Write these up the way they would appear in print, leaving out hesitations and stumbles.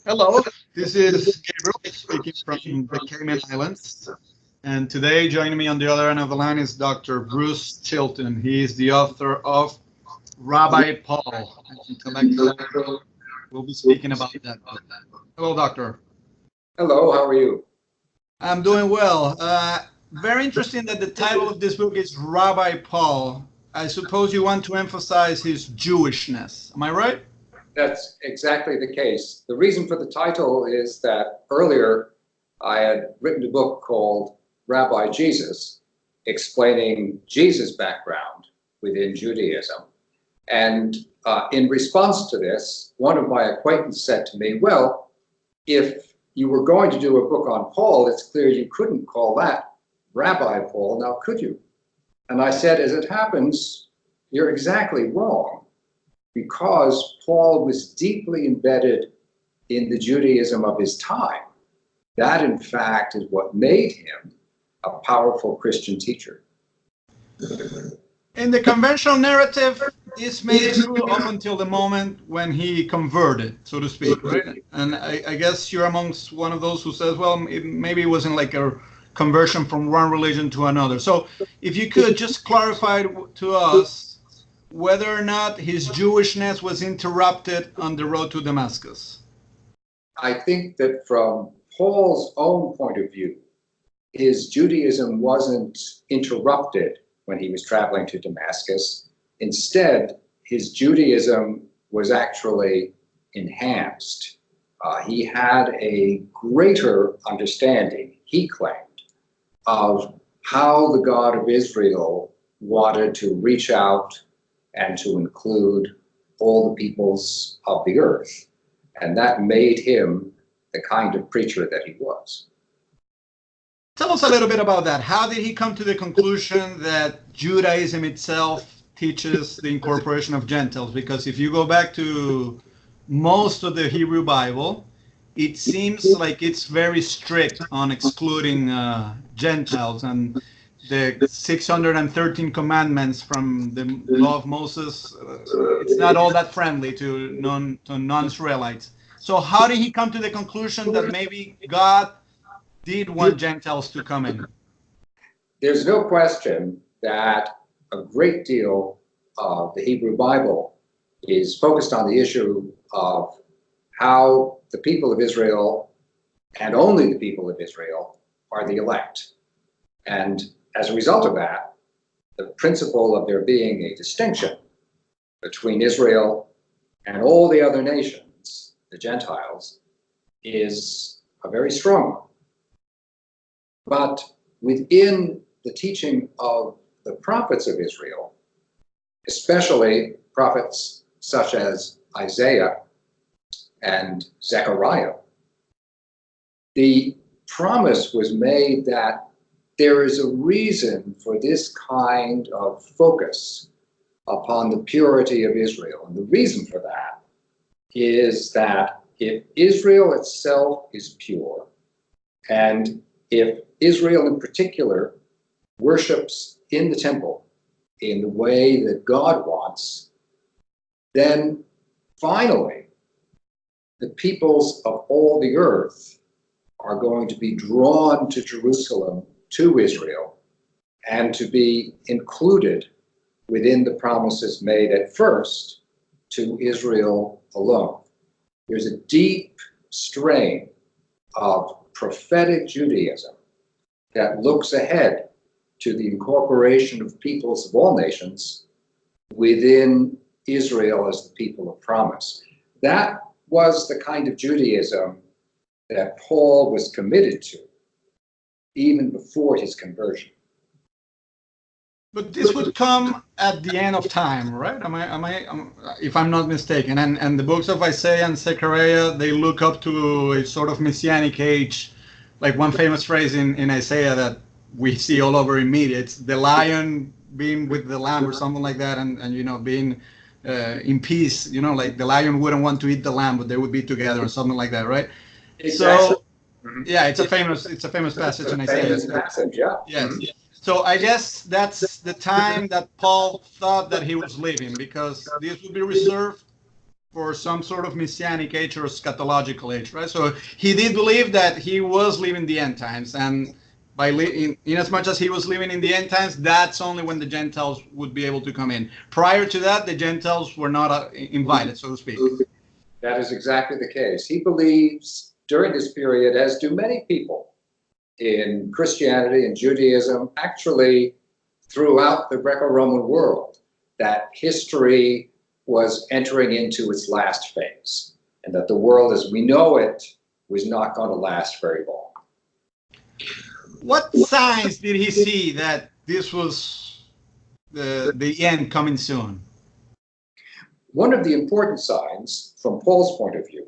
Hello, this is Gabriel speaking from the Cayman Islands. And today, joining me on the other end of the line is Dr. Bruce Chilton. He is the author of Rabbi Paul, an intellectual. We'll be speaking about that book. Hello, Doctor. Hello, how are you? I'm doing well. Very interesting that the title of this book is Rabbi Paul. I suppose you want to emphasize his Jewishness. Am I right? That's exactly the case. The reason for the title is that earlier I had written a book called Rabbi Jesus, explaining Jesus' background within Judaism. And in response to this, one of my acquaintances said to me, well, if you were going to do a book on Paul, it's clear you couldn't call that Rabbi Paul, now could you? And I said, as it happens, you're exactly wrong, because Paul was deeply embedded in the Judaism of his time. That, in fact, is what made him a powerful Christian teacher. In the conventional narrative, this made true up until the moment when he converted, so to speak, right? And I guess you're amongst one of those who says, well, maybe it wasn't like a conversion from one religion to another. So if you could just clarify to us whether or not his Jewishness was interrupted on the road to Damascus. I think that from Paul's own point of view, his Judaism wasn't interrupted when he was traveling to Damascus. Instead, his Judaism was actually enhanced. He had a greater understanding, he claimed, of how the God of Israel wanted to reach out and to include all the peoples of the earth. And that made him the kind of preacher that he was. Tell us a little bit about that. How did he come to the conclusion that Judaism itself teaches the incorporation of Gentiles? Because if you go back to most of the Hebrew Bible, it seems like it's very strict on excluding Gentiles, and the 613 commandments from the law of Moses, it's not all that friendly to non-Israelites. So how did he come to the conclusion that maybe God did want Gentiles to come in? There's no question that a great deal of the Hebrew Bible is focused on the issue of how the people of Israel, and only the people of Israel, are the elect. And as a result of that, the principle of there being a distinction between Israel and all the other nations, the Gentiles, is a very strong one. But within the teaching of the prophets of Israel, especially prophets such as Isaiah and Zechariah, the promise was made that there is a reason for this kind of focus upon the purity of Israel. And the reason for that is that if Israel itself is pure, and if Israel in particular worships in the temple in the way that God wants, then finally the peoples of all the earth are going to be drawn to Jerusalem, to Israel, and to be included within the promises made at first to Israel alone. There's a deep strain of prophetic Judaism that looks ahead to the incorporation of peoples of all nations within Israel as the people of promise. That was the kind of Judaism that Paul was committed to even before his conversion. But this would come at the end of time, right? If I'm not mistaken. And the books of Isaiah and Zechariah, they look up to a sort of Messianic age. Like one famous phrase in Isaiah that we see all over in media, it's the lion being with the lamb or something like that, and you know, being in peace, you know, like the lion wouldn't want to eat the lamb, but they would be together or something like that, right? Exactly. So yeah, it's a famous passage in Isaiah. Famous passage, yeah. Yes. So I guess that's the time that Paul thought that he was living, because this would be reserved for some sort of Messianic age or eschatological age, right? So he did believe that he was living the end times, and in as much as he was living in the end times, that's only when the Gentiles would be able to come in. Prior to that, the Gentiles were not invited, so to speak. That is exactly the case. He believes during this period, as do many people in Christianity and Judaism, actually throughout the Greco-Roman world, that history was entering into its last phase, and that the world as we know it was not going to last very long. What signs did he see that this was the end coming soon? One of the important signs, from Paul's point of view,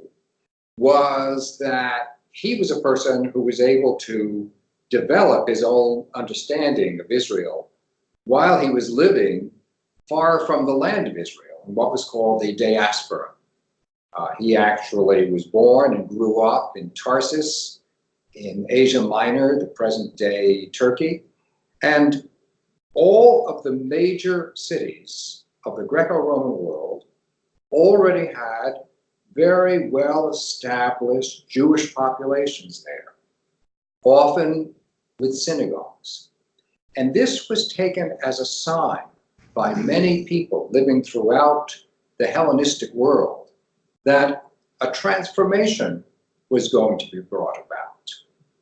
was that he was a person who was able to develop his own understanding of Israel while he was living far from the land of Israel, in what was called the Diaspora. He actually was born and grew up in Tarsus, in Asia Minor, the present-day Turkey, and all of the major cities of the Greco-Roman world already had very well-established Jewish populations there, often with synagogues. And this was taken as a sign by many people living throughout the Hellenistic world that a transformation was going to be brought about,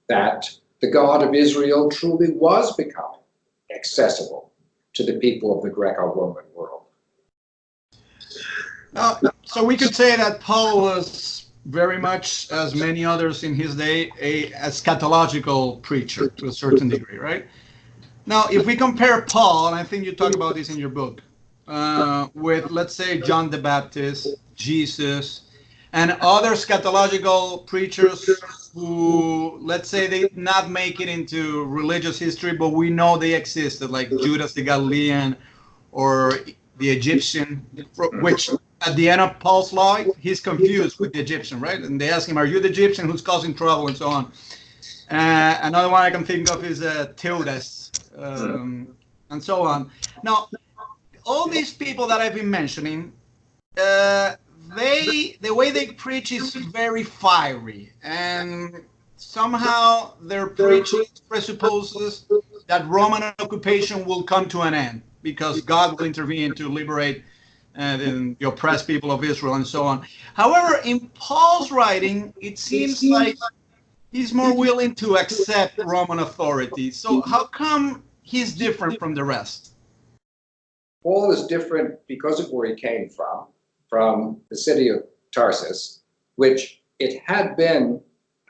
that the God of Israel truly was becoming accessible to the people of the Greco-Roman world. So we could say that Paul was very much, as many others in his day, a eschatological preacher to a certain degree, right? Now, if we compare Paul, and I think you talk about this in your book, with, let's say, John the Baptist, Jesus, and other eschatological preachers who, let's say, they did not make it into religious history, but we know they existed, like Judas the Galilean or the Egyptian, which at the end of Paul's life, he's confused with the Egyptian, right? And they ask him, are you the Egyptian who's causing trouble, and so on. Another one I can think of is Theudas, and so on. Now, all these people that I've been mentioning, the way they preach is very fiery, and somehow their preaching presupposes that Roman occupation will come to an end because God will intervene to liberate the oppressed people of Israel and so on. However, in Paul's writing, it seems like he's more willing to accept Roman authority. So how come he's different from the rest? Paul is different because of where he came from the city of Tarsus, which it had been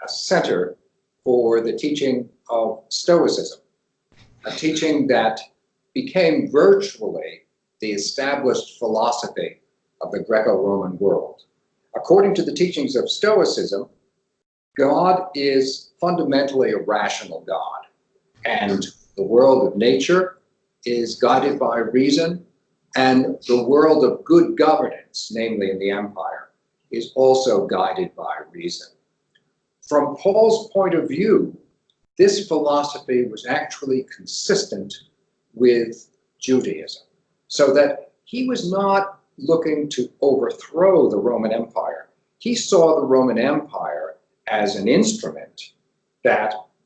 a center for the teaching of Stoicism, a teaching that became virtually the established philosophy of the Greco-Roman world. According to the teachings of Stoicism, God is fundamentally a rational God, and the world of nature is guided by reason, and the world of good governance, namely in the empire, is also guided by reason. From Paul's point of view, this philosophy was actually consistent with Judaism, so that he was not looking to overthrow the Roman Empire. He saw the Roman Empire as an instrument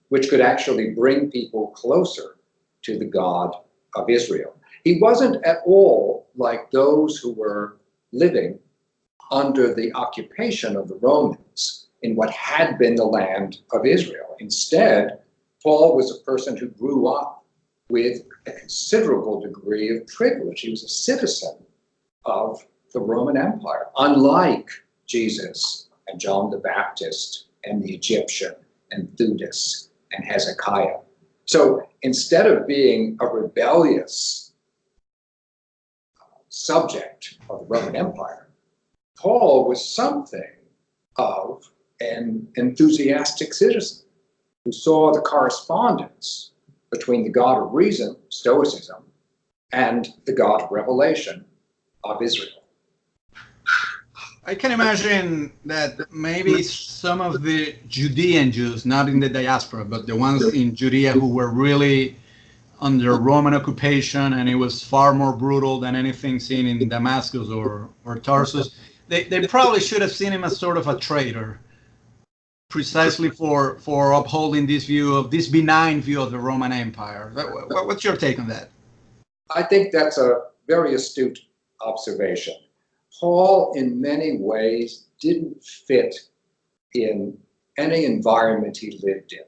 which could actually bring people closer to the God of Israel. He wasn't at all like those who were living under the occupation of the Romans in what had been the land of Israel. Instead, Paul was a person who grew up with a considerable degree of privilege. He was a citizen of the Roman Empire, unlike Jesus and John the Baptist and the Egyptian and Theudas and Hezekiah. So instead of being a rebellious subject of the Roman Empire, Paul was something of an enthusiastic citizen who saw the correspondence between the God of reason, Stoicism, and the God of revelation of Israel. I can imagine that maybe some of the Judean Jews, not in the diaspora, but the ones in Judea who were really under Roman occupation, and it was far more brutal than anything seen in Damascus or Tarsus, they probably should have seen him as sort of a traitor, precisely for upholding this view of this benign view of the Roman Empire. What's your take on that? I think that's a very astute observation. Paul, in many ways, didn't fit in any environment he lived in.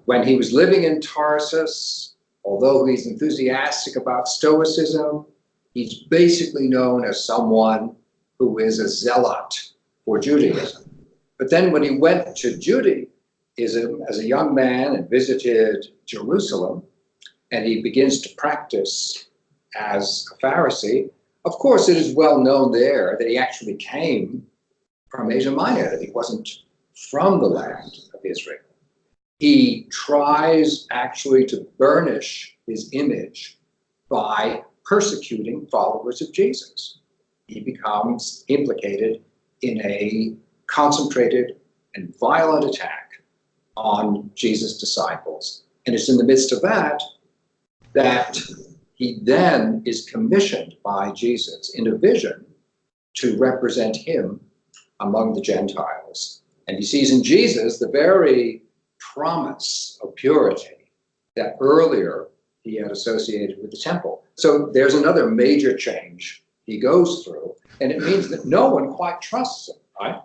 When he was living in Tarsus, although he's enthusiastic about Stoicism, he's basically known as someone who is a zealot for Judaism. But then when he went to Judaism as a young man and visited Jerusalem, and he begins to practice as a Pharisee, of course it is well known there that he actually came from Asia Minor, that he wasn't from the land of Israel. He tries actually to burnish his image by persecuting followers of Jesus. He becomes implicated in a concentrated and violent attack on Jesus' disciples. And it's in the midst of that he then is commissioned by Jesus in a vision to represent him among the Gentiles. And he sees in Jesus the very promise of purity that earlier he had associated with the temple. So there's another major change he goes through, and it means that no one quite trusts him, right?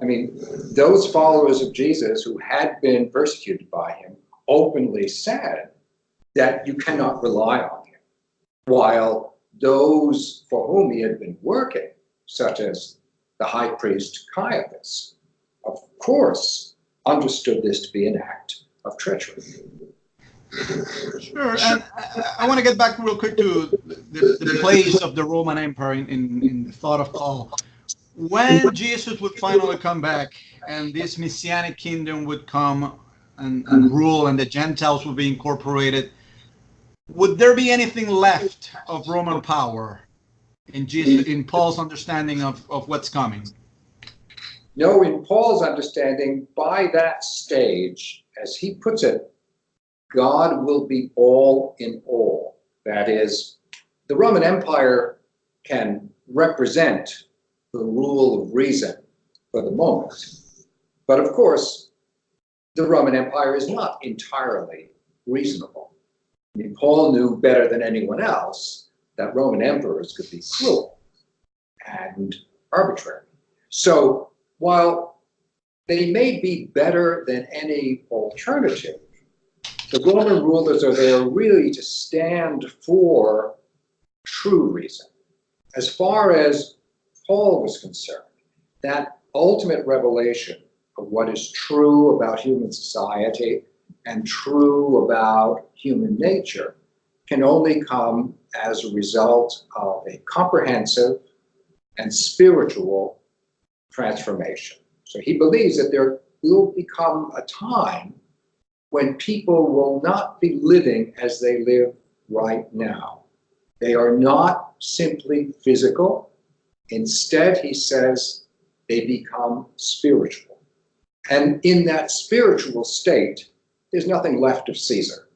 I mean, those followers of Jesus who had been persecuted by him openly said that you cannot rely on him, while those for whom he had been working, such as the high priest Caiaphas, of course, understood this to be an act of treachery. Sure, and I want to get back real quick to the place of the Roman Empire in the thought of Paul. When Jesus would finally come back and this Messianic kingdom would come and rule and the Gentiles would be incorporated, would there be anything left of Roman power in Paul's understanding of what's coming? No, in Paul's understanding, by that stage, as he puts it, God will be all in all. That is, the Roman Empire can represent the rule of reason for the moment. But of course, the Roman Empire is not entirely reasonable. I mean, Paul knew better than anyone else that Roman emperors could be cruel and arbitrary. So while they may be better than any alternative, the Roman rulers are there really to stand for true reason. As far as Paul was concerned, that ultimate revelation of what is true about human society and true about human nature can only come as a result of a comprehensive and spiritual transformation. So he believes that there will become a time when people will not be living as they live right now. They are not simply physical. Instead, he says, they become spiritual. And in that spiritual state, there's nothing left of Caesar.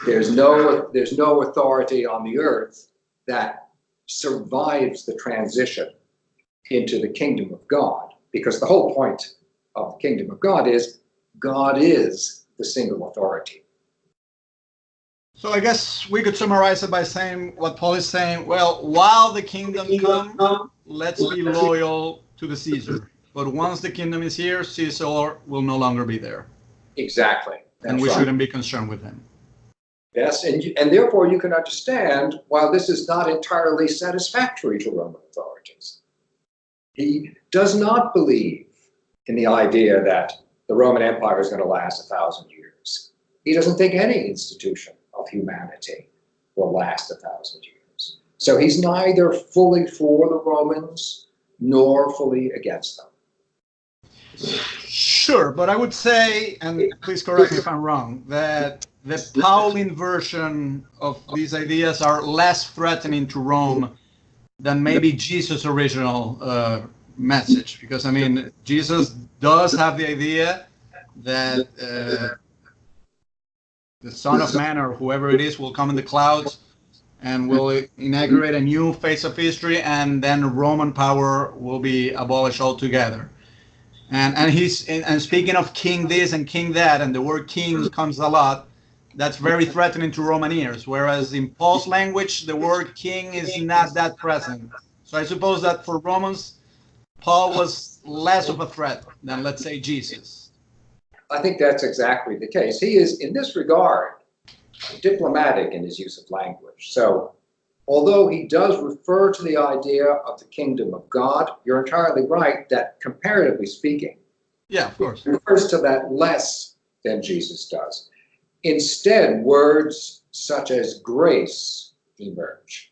There's no authority on the earth that survives the transition into the kingdom of God, because the whole point of the kingdom of God is the single authority. So I guess we could summarize it by saying what Paul is saying. Well, while the kingdom comes, let's be loyal to the Caesar. But once the kingdom is here, Caesar will no longer be there. Exactly. And we shouldn't be concerned with him. Yes, and therefore you can understand why this is not entirely satisfactory to Roman authorities. He does not believe in the idea that the Roman Empire is going to last 1,000 years. He doesn't think any institution of humanity will last 1,000 years. So he's neither fully for the Romans nor fully against them. Sure, but I would say, and please correct me if I'm wrong, that the Pauline version of these ideas are less threatening to Rome than maybe Jesus' original message. Because, I mean, Jesus does have the idea that the Son of Man, or whoever it is, will come in the clouds and will inaugurate a new phase of history, and then Roman power will be abolished altogether. And speaking of king this and king that, and the word king comes a lot, that's very threatening to Roman ears. Whereas in Paul's language, the word king is not that present. So I suppose that for Romans, Paul was less of a threat than, let's say, Jesus. I think that's exactly the case. He is, in this regard, diplomatic in his use of language. So, although he does refer to the idea of the kingdom of God, you're entirely right that, comparatively speaking, yeah, of course, he refers to that less than Jesus does. Instead, words such as grace emerge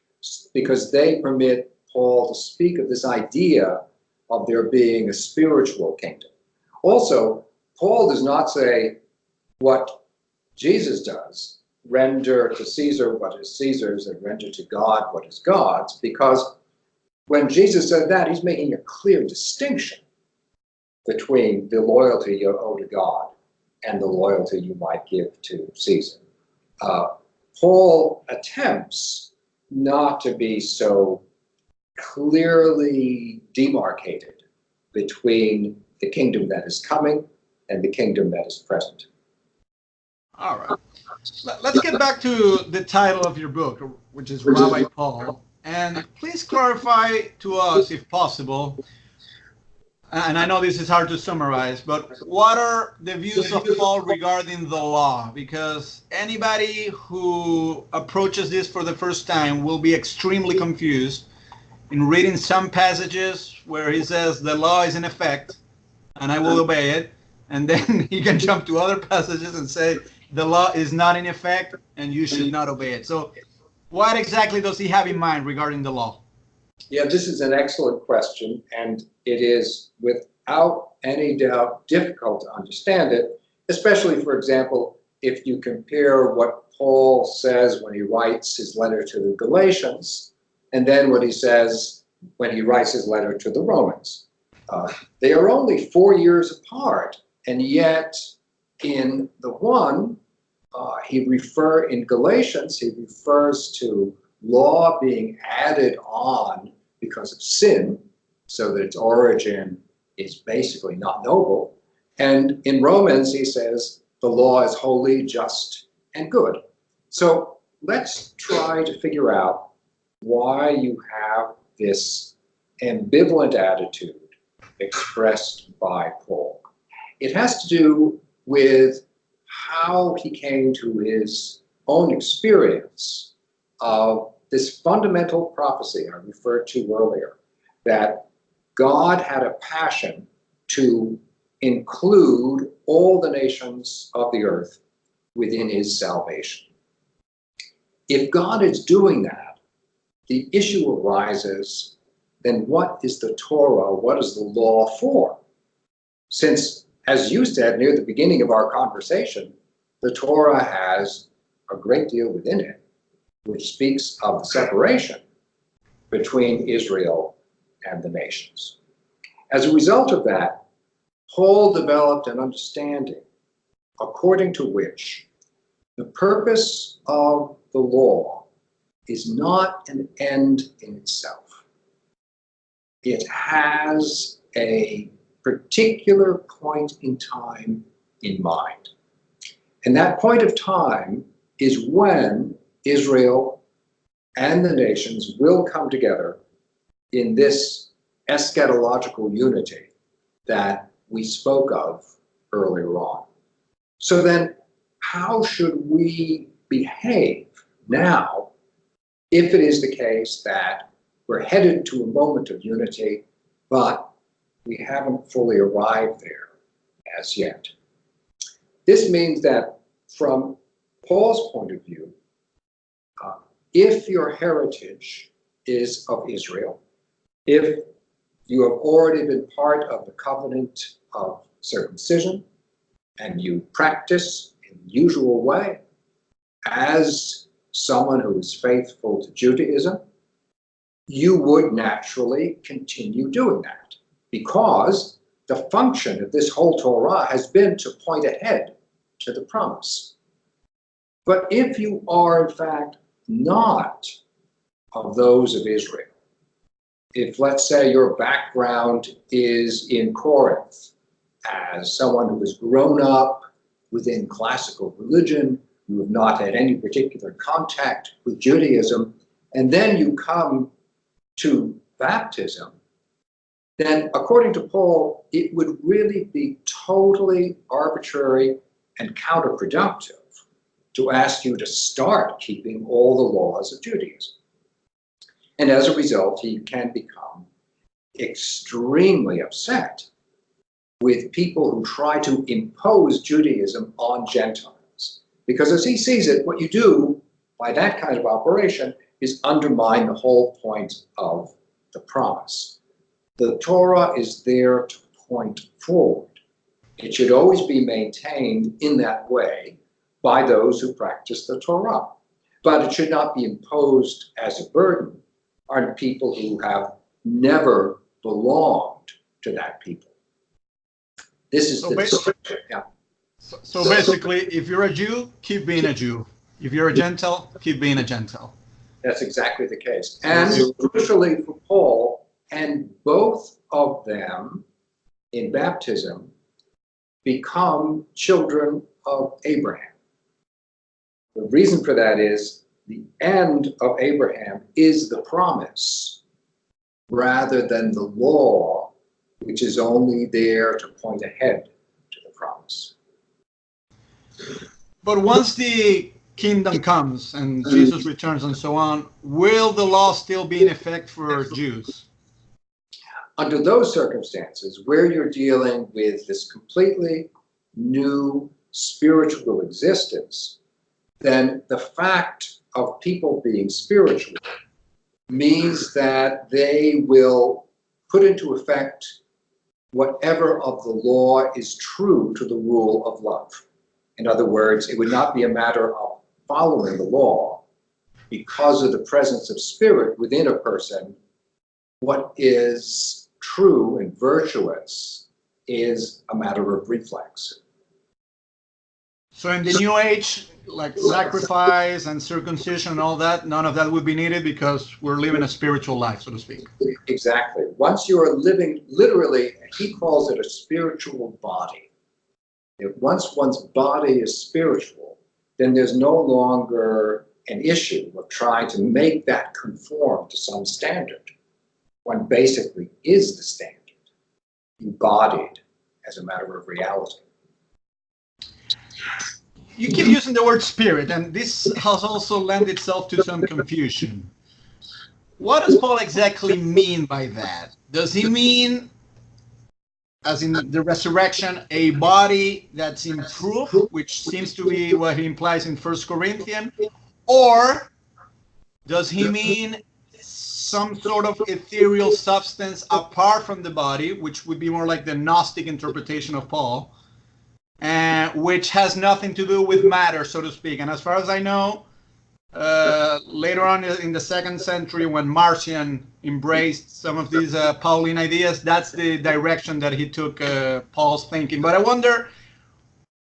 because they permit Paul to speak of this idea of there being a spiritual kingdom. Also, Paul does not say what Jesus does, render to Caesar what is Caesar's and render to God what is God's, because when Jesus said that, he's making a clear distinction between the loyalty you owe to God and the loyalty you might give to Caesar. Paul attempts not to be so clearly demarcated between the kingdom that is coming and the kingdom that is present. All right. Let's get back to the title of your book, which is Rabbi Paul. And please clarify to us, if possible, and I know this is hard to summarize, but what are the views of Paul regarding the law? Because anybody who approaches this for the first time will be extremely confused in reading some passages where he says the law is in effect and I will obey it. And then he can jump to other passages and say the law is not in effect and you should not obey it. So what exactly does he have in mind regarding the law? Yeah, this is an excellent question, and it is without any doubt difficult to understand it, especially, for example, if you compare what Paul says when he writes his letter to the Galatians and then what he says when he writes his letter to the Romans. They are only 4 years apart, and yet in the one, in Galatians, he refers to law being added on because of sin, so that its origin is basically not noble. And in Romans, he says the law is holy, just, and good. So let's try to figure out why you have this ambivalent attitude expressed by Paul. It has to do with how he came to his own experience of this fundamental prophecy I referred to earlier, that God had a passion to include all the nations of the earth within his salvation. If God is doing that, the issue arises, then what is the Torah, what is the law for? Since, as you said near the beginning of our conversation, the Torah has a great deal within it which speaks of the separation between Israel and the nations. As a result of that, Paul developed an understanding according to which the purpose of the law is not an end in itself. It has a particular point in time in mind. And that point of time is when Israel and the nations will come together in this eschatological unity that we spoke of earlier on. So then, how should we behave now if it is the case that we're headed to a moment of unity, but we haven't fully arrived there as yet? This means that from Paul's point of view, if your heritage is of Israel, if you have already been part of the covenant of circumcision, and you practice in the usual way as someone who is faithful to Judaism, you would naturally continue doing that, because the function of this whole Torah has been to point ahead to the promise. But if you are, in fact, not of those of Israel. If, let's say, your background is in Corinth as someone who has grown up within classical religion, you have not had any particular contact with Judaism, and then you come to baptism, then according to Paul, it would really be totally arbitrary and counterproductive to ask you to start keeping all the laws of Judaism. And as a result, he can become extremely upset with people who try to impose Judaism on Gentiles. Because as he sees it, what you do by that kind of operation is undermine the whole point of the promise. The Torah is there to point forward. It should always be maintained in that way by those who practice the Torah. But it should not be imposed as a burden on people who have never belonged to that people. This is So basically, if you're a Jew, keep being a Jew. If you're a Gentile, keep being a Gentile. That's exactly the case. And crucially for Paul, and both of them in baptism become children of Abraham. The reason for that is the end of Abraham is the promise rather than the law, which is only there to point ahead to the promise. But once the kingdom comes and Jesus returns and so on, will the law still be in effect for Jews? Under those circumstances, where you're dealing with this completely new spiritual existence, then the fact of people being spiritual means that they will put into effect whatever of the law is true to the rule of love. In other words, it would not be a matter of following the law because of the presence of spirit within a person. What is true and virtuous is a matter of reflex. So in the New Age, like sacrifice and circumcision and all that, none of that would be needed because we're living a spiritual life, so to speak. Exactly. Once you are living, literally, he calls it a spiritual body. If once one's body is spiritual, then there's no longer an issue of trying to make that conform to some standard. One basically is the standard, embodied as a matter of reality. You keep using the word spirit, and this has also lent itself to some confusion. What does Paul exactly mean by that? Does he mean, as in the resurrection, a body that's improved, which seems to be what he implies in 1 Corinthians? Or does he mean some sort of ethereal substance apart from the body, which would be more like the Gnostic interpretation of Paul, which has nothing to do with matter, so to speak? And as far as I know, later on in the 2nd century, when Marcion embraced some of these Pauline ideas, that's the direction that he took Paul's thinking. But I wonder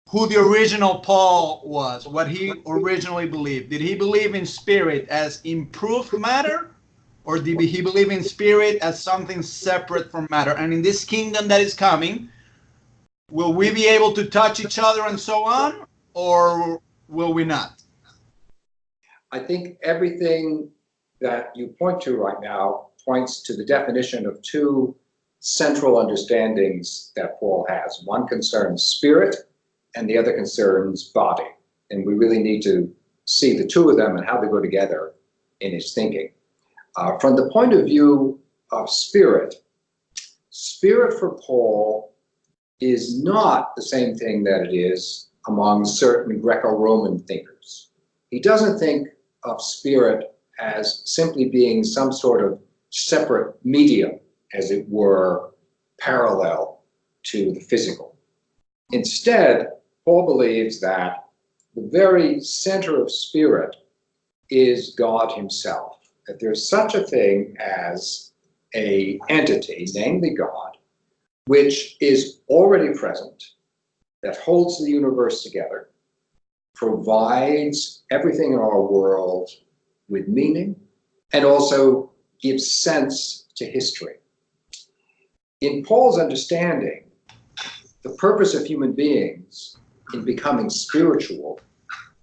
who the original Paul was, what he originally believed. Did he believe in spirit as improved matter, or did he believe in spirit as something separate from matter? And in this kingdom that is coming, will we be able to touch each other and so on, or will we not? I think everything that you point to right now points to the definition of two central understandings that Paul has. One concerns spirit, and the other concerns body. And we really need to see the two of them and how they go together in his thinking. From the point of view of spirit, spirit for Paul is not the same thing that it is among certain Greco-Roman thinkers. He doesn't think of spirit as simply being some sort of separate medium, as it were, parallel to the physical. Instead, Paul believes that the very center of spirit is God himself, that there's such a thing as an entity, namely God, which is already present, that holds the universe together, provides everything in our world, with meaning and also gives sense to history. In Paul's understanding, the purpose of human beings in becoming spiritual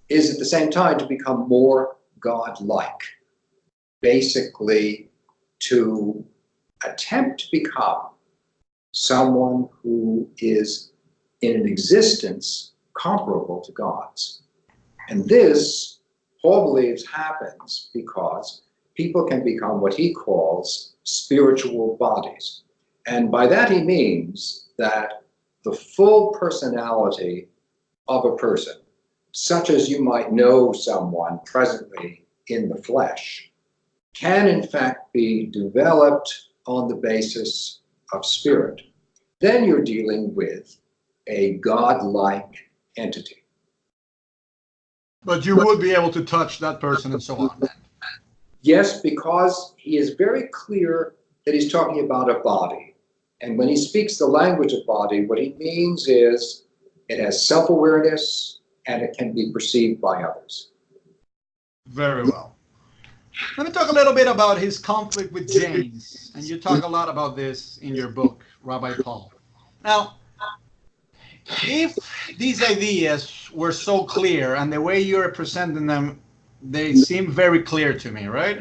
is at the same time to become more God-like, basically to attempt to become someone who is in an existence comparable to God's. And this, Paul believes, happens because people can become what he calls spiritual bodies. And by that he means that the full personality of a person, such as you might know someone presently in the flesh, can in fact be developed on the basis of spirit. Then you're dealing with a God-like entity. But you would be able to touch that person and so on. Yes, because he is very clear that he's talking about a body. And when he speaks the language of body, what he means is it has self-awareness and it can be perceived by others. Very well. Let me talk a little bit about his conflict with James. And you talk a lot about this in your book, Rabbi Paul. Now, if these ideas were so clear and the way you're presenting them, they seem very clear to me, right?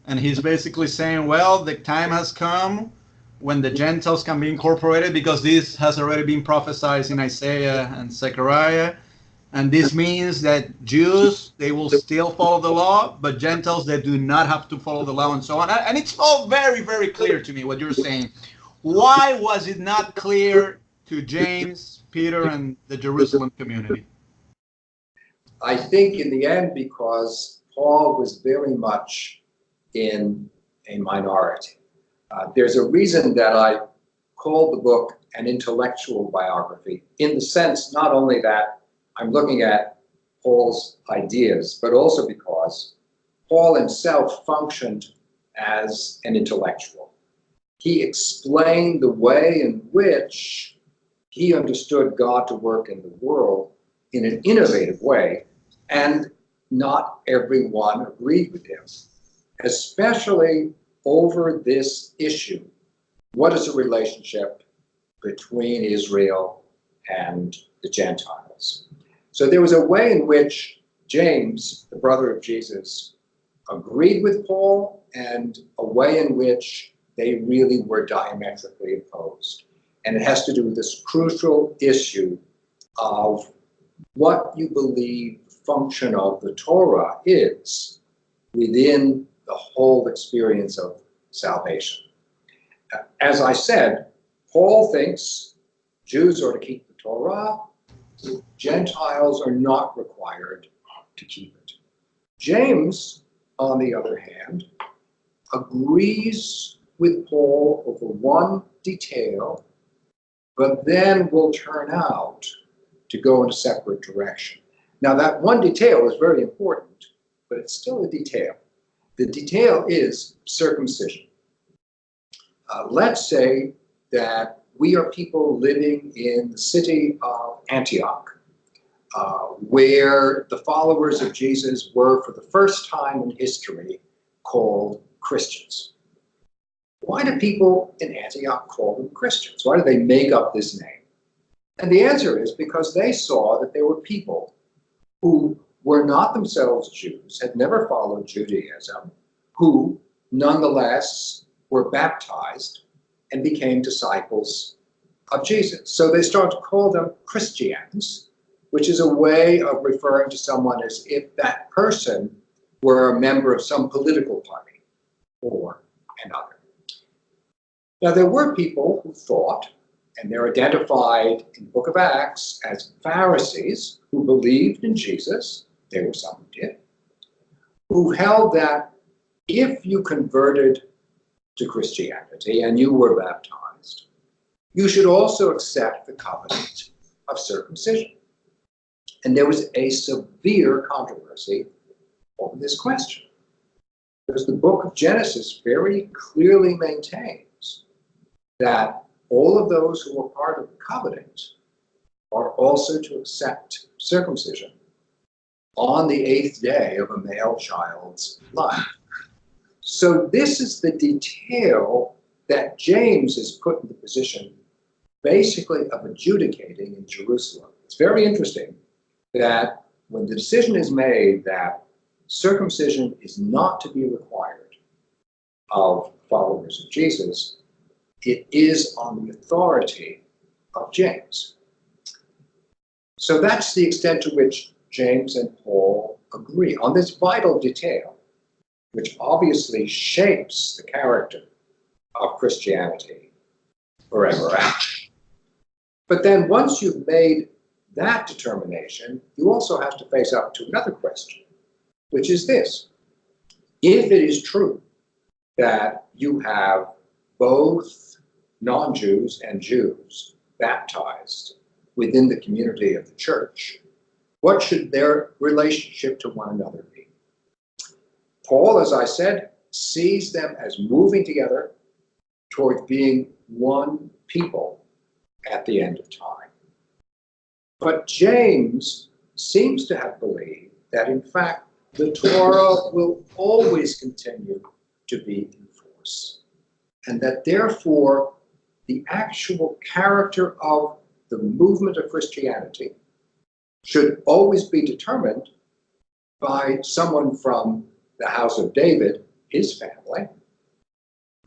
And he's basically saying, well, the time has come when the Gentiles can be incorporated because this has already been prophesied in Isaiah and Zechariah. And this means that Jews, they will still follow the law, but Gentiles, they do not have to follow the law and so on. And it's all very, very clear to me what you're saying. Why was it not clear to James, Peter, and the Jerusalem community? I think in the end, because Paul was very much in a minority. There's a reason that I called the book an intellectual biography, in the sense not only that I'm looking at Paul's ideas, but also because Paul himself functioned as an intellectual. He explained the way in which he understood God to work in the world in an innovative way, and not everyone agreed with him, especially over this issue. What is the relationship between Israel and the Gentiles? So there was a way in which James, the brother of Jesus, agreed with Paul, and a way in which they really were diametrically opposed. And it has to do with this crucial issue of what you believe the function of the Torah is within the whole experience of salvation. As I said, Paul thinks Jews are to keep the Torah, Gentiles are not required to keep it. James, on the other hand, agrees with Paul over one detail, but then will turn out to go in a separate direction. Now, that one detail is very important, but it's still a detail. The detail is circumcision. Let's say that we are people living in the city of Antioch, where the followers of Jesus were, for the first time in history, called Christians. Why do people in Antioch call them Christians? Why do they make up this name? And the answer is because they saw that there were people who were not themselves Jews, had never followed Judaism, who nonetheless were baptized and became disciples of Jesus. So they start to call them Christians, which is a way of referring to someone as if that person were a member of some political party or another. Now, there were people who thought, and they're identified in the book of Acts as Pharisees, who believed in Jesus, there were some who did, who held that if you converted to Christianity and you were baptized, you should also accept the covenant of circumcision. And there was a severe controversy over this question, because the book of Genesis very clearly maintains that all of those who were part of the covenant are also to accept circumcision on the 8th day of a male child's life. So this is the detail that James is put in the position basically of adjudicating in Jerusalem. It's very interesting that when the decision is made that circumcision is not to be required of followers of Jesus, it is on the authority of James. So that's the extent to which James and Paul agree on this vital detail, which obviously shapes the character of Christianity forever after. But then once you've made that determination, you also have to face up to another question, which is this. If it is true that you have both non-Jews and Jews baptized within the community of the church, what should their relationship to one another be? Paul, as I said, sees them as moving together toward being one people at the end of time. But James seems to have believed that, in fact, the Torah will always continue to be in force, and that therefore the actual character of the movement of Christianity should always be determined by someone from the house of David, his family,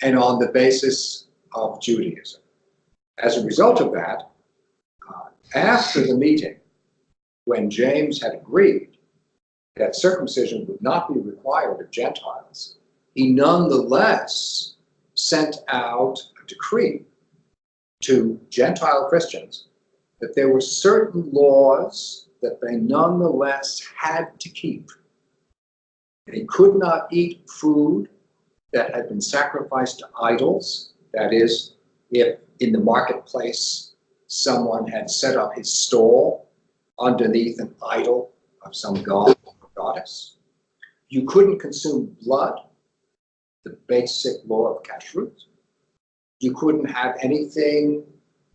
and on the basis of Judaism. As a result of that, after the meeting, when James had agreed that circumcision would not be required of Gentiles, he nonetheless sent out a decree to Gentile Christians that there were certain laws that they nonetheless had to keep. They could not eat food that had been sacrificed to idols. That is, if in the marketplace someone had set up his stall underneath an idol of some god or goddess. You couldn't consume blood, the basic law of kashrut. You couldn't have anything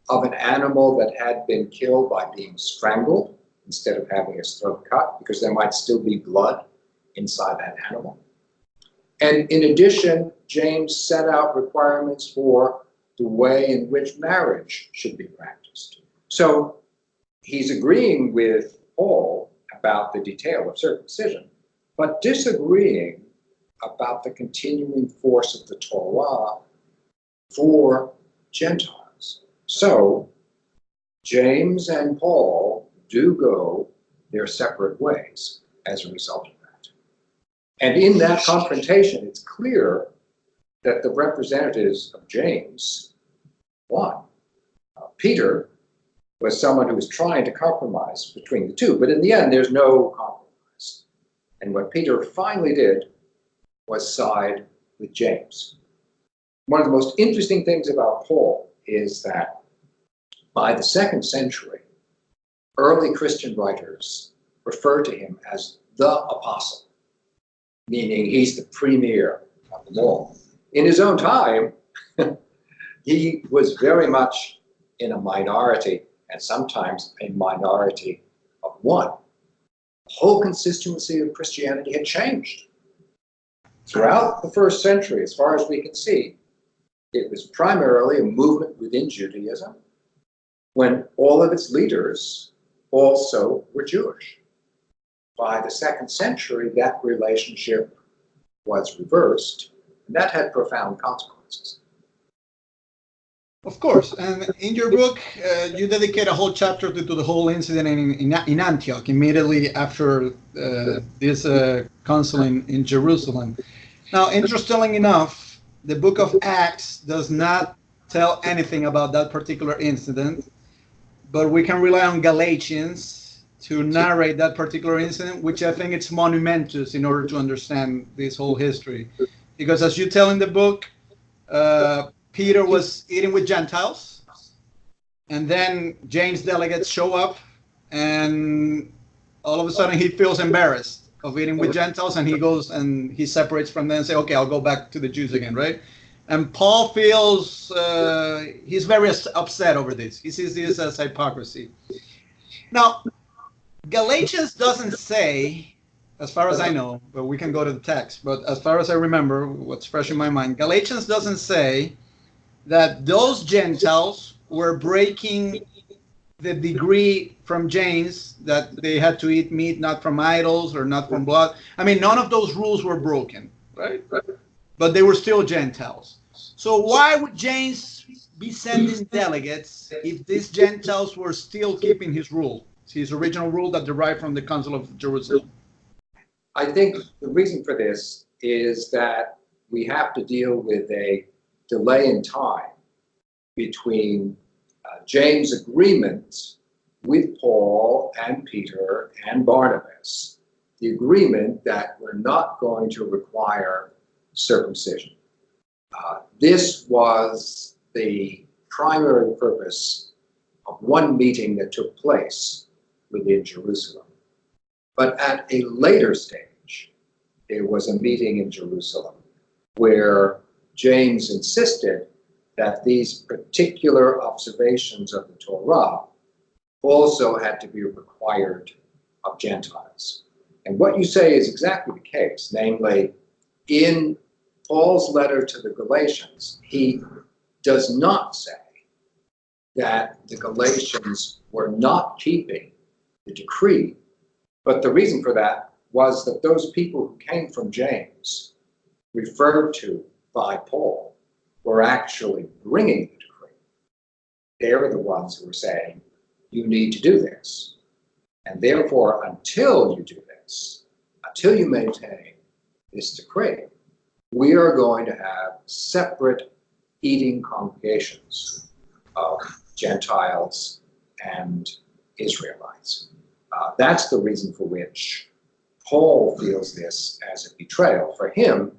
of an animal that had been killed by being strangled instead of having its throat cut, because there might still be blood inside that animal. And in addition, James set out requirements for the way in which marriage should be practiced. So he's agreeing with Paul about the detail of circumcision, but disagreeing about the continuing force of the Torah for Gentiles. So James and Paul do go their separate ways as a result of that. And in that confrontation, it's clear that the representatives of James won. Peter was someone who was trying to compromise between the two, but in the end, there's no compromise. And what Peter finally did was side with James. One of the most interesting things about Paul is that by the 2nd century, early Christian writers refer to him as the apostle, meaning he's the premier of them all. In his own time, he was very much in a minority, and sometimes a minority of one. The whole constituency of Christianity had changed. Throughout the 1st century, as far as we can see, it was primarily a movement within Judaism, when all of its leaders also were Jewish. By the 2nd century, that relationship was reversed, and that had profound consequences. Of course, and in your book, you dedicate a whole chapter to the whole incident in Antioch, immediately after this council in Jerusalem. Now, interestingly enough, the book of Acts does not tell anything about that particular incident, but we can rely on Galatians to narrate that particular incident, which I think it's monumentous in order to understand this whole history. Because as you tell in the book, Peter was eating with Gentiles, and then James' delegates show up, and all of a sudden he feels embarrassed of eating with Gentiles, and he goes and he separates from them and say, okay, I'll go back to the Jews again, right? And Paul feels, he's very upset over this. He sees this as hypocrisy. Now, Galatians doesn't say as far as I know, but we can go to the text. But as far as I remember, what's fresh in my mind, Galatians doesn't say that those Gentiles were breaking the decree from James that they had to eat meat not from idols or not from blood. I mean, none of those rules were broken, right? But they were still Gentiles. So why would James be sending delegates if these Gentiles were still keeping his rule, his original rule that derived from the Council of Jerusalem? I think the reason for this is that we have to deal with a delay in time between James' agreement with Paul and Peter and Barnabas, the agreement that we're not going to require circumcision. This was the primary purpose of one meeting that took place within Jerusalem. But at a later stage, there was a meeting in Jerusalem where James insisted that these particular observations of the Torah also had to be required of Gentiles. And what you say is exactly the case, namely, in Paul's letter to the Galatians, he does not say that the Galatians were not keeping the decree, but the reason for that was that those people who came from James, referred to by Paul, were actually bringing the decree. They're the ones who were saying, you need to do this. And therefore, until you do this, until you maintain this decree, we are going to have separate eating congregations of Gentiles and Israelites. That's the reason for which Paul feels this as a betrayal. For him,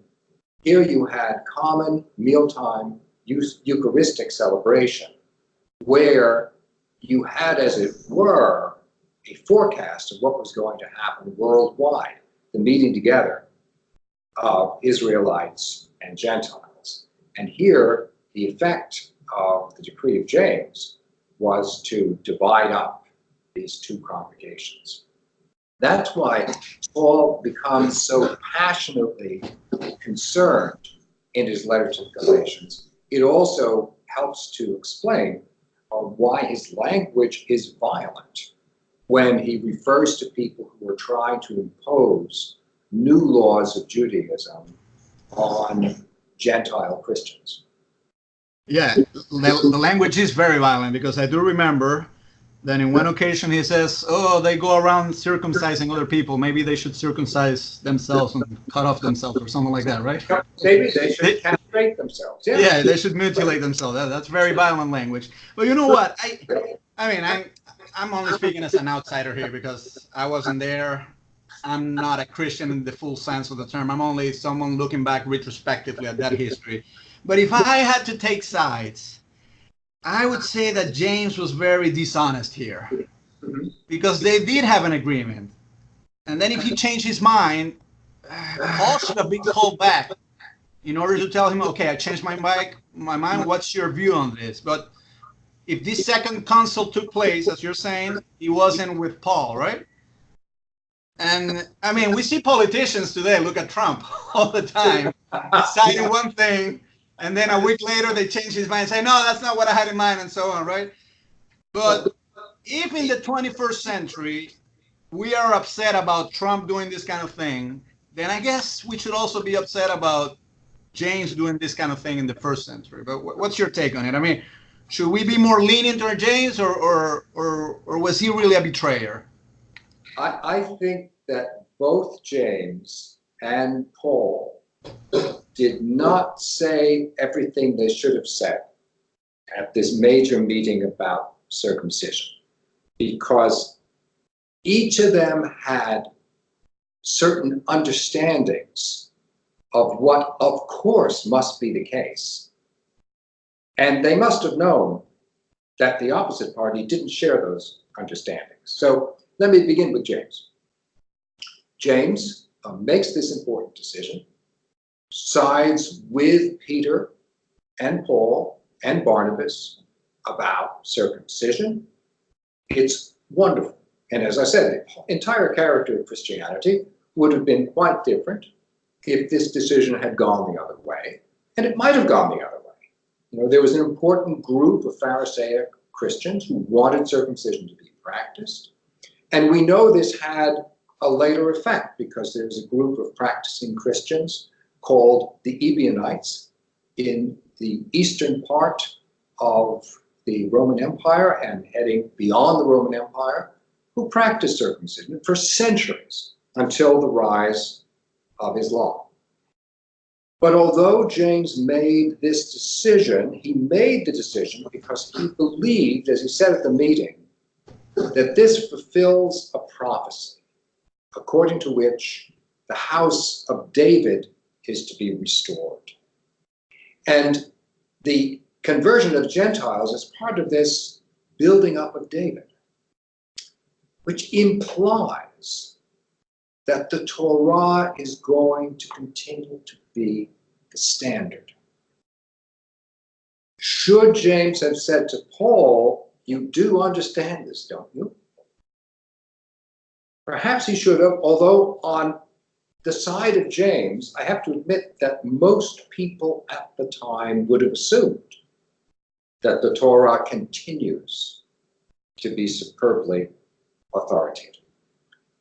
here you had common mealtime Eucharistic celebration where you had, as it were, a forecast of what was going to happen worldwide, the meeting together of Israelites and Gentiles. And here, the effect of the decree of James was to divide up these two congregations. That's why Paul becomes so passionately concerned in his letter to the Galatians. It also helps to explain why his language is violent when he refers to people who are trying to impose new laws of Judaism on Gentile Christians. Yeah, the language is very violent, because I do remember that in one occasion he says, oh, they go around circumcising other people. Maybe they should circumcise themselves and cut off themselves or something like that, right? Maybe they should castrate themselves. Yeah, they should mutilate themselves. That's very violent language. But you know what? I mean, I'm only speaking as an outsider here because I wasn't there. I'm not a Christian in the full sense of the term. I'm only someone looking back retrospectively at that history. But if I had to take sides, I would say that James was very dishonest here, because they did have an agreement. And then if he changed his mind, Paul should have been called back in order to tell him, okay, I changed my mind. What's your view on this? But if this second council took place, as you're saying, he wasn't with Paul, right? And I mean, we see politicians today, look at Trump all the time, deciding one thing, and then a week later they change his mind and say, no, that's not what I had in mind, and so on, right? But if in the 21st century we are upset about Trump doing this kind of thing, then I guess we should also be upset about James doing this kind of thing in the first century. But what's your take on it? I mean, should we be more lenient toward James, or was he really a betrayer? I think that both James and Paul did not say everything they should have said at this major meeting about circumcision, because each of them had certain understandings of what, of course, must be the case. And they must have known that the opposite party didn't share those understandings. So let me begin with James. James makes this important decision, sides with Peter and Paul and Barnabas about circumcision. It's wonderful. And as I said, the entire character of Christianity would have been quite different if this decision had gone the other way, and it might have gone the other way. You know, there was an important group of Pharisaic Christians who wanted circumcision to be practiced, and we know this had a later effect because there's a group of practicing Christians called the Ebionites in the eastern part of the Roman Empire and heading beyond the Roman Empire, who practiced circumcision for centuries until the rise of Islam. But although James made this decision, he made the decision because he believed, as he said at the meeting, that this fulfills a prophecy according to which the house of David is to be restored. And the conversion of Gentiles is part of this building up of David, which implies that the Torah is going to continue to be the standard. Should James have said to Paul, you do understand this, don't you? Perhaps he should have, although on the side of James, I have to admit that most people at the time would have assumed that the Torah continues to be superbly authoritative.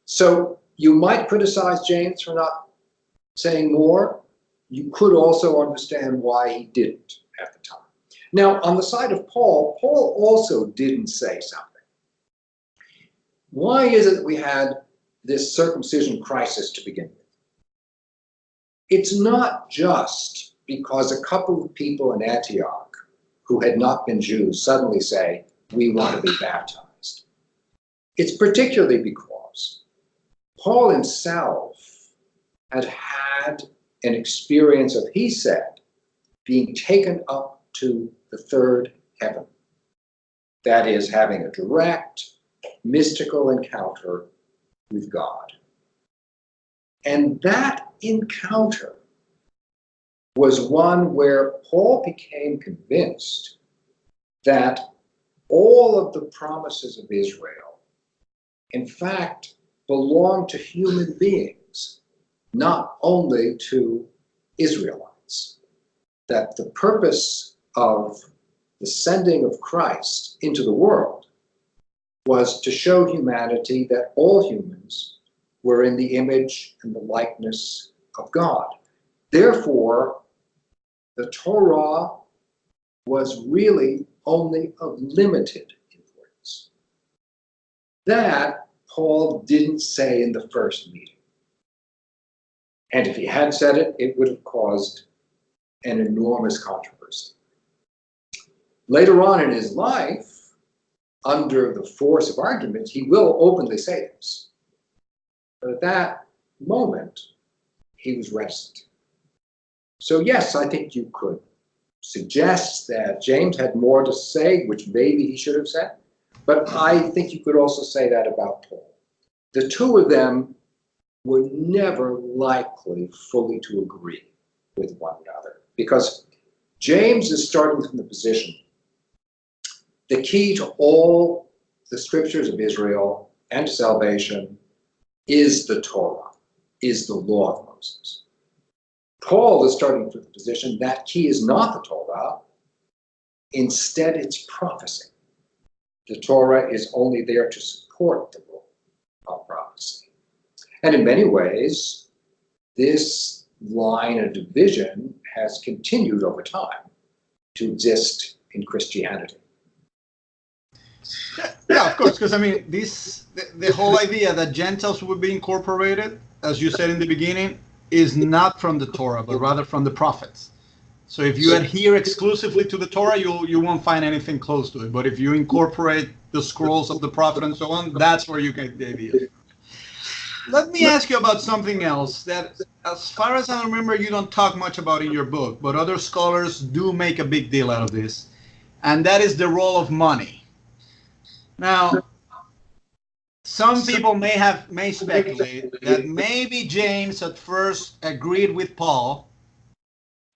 So you might criticize James for not saying more. You could also understand why he didn't at the time. Now, on the side of Paul, Paul also didn't say something. Why is it that we had this circumcision crisis to begin with? It's not just because a couple of people in Antioch who had not been Jews suddenly say, we want to be baptized. It's particularly because Paul himself had had an experience of, he said, being taken up to the third heaven. That is, having a direct, mystical encounter with God. And that encounter was one where Paul became convinced that all of the promises of Israel, in fact, belong to human beings, not only to Israelites. That the purpose of the sending of Christ into the world was to show humanity that all humans were in the image and the likeness of God. Therefore, the Torah was really only of limited importance. That Paul didn't say in the first meeting. And if he had said it, it would have caused an enormous controversy. Later on in his life, under the force of argument, he will openly say this. But at that moment, he was reticent. So yes, I think you could suggest that James had more to say, which maybe he should have said, but I think you could also say that about Paul. The two of them were never likely fully to agree with one another, because James is starting from the position the key to all the scriptures of Israel and salvation is the Torah, is the law of Moses. Paul is starting from the position that key is not the Torah, instead it's prophecy. The Torah is only there to support the role of prophecy. And in many ways, this line of division has continued over time to exist in Christianity. Yeah, of course, because I mean, the whole idea that Gentiles would be incorporated, as you said in the beginning, is not from the Torah, but rather from the prophets. So if you adhere exclusively to the Torah, you won't find anything close to it. But if you incorporate the scrolls of the prophet and so on, that's where you get the idea. Let me ask you about something else that, as far as I remember, you don't talk much about in your book, but other scholars do make a big deal out of this, and that is the role of money. Now, some people may speculate that maybe James at first agreed with Paul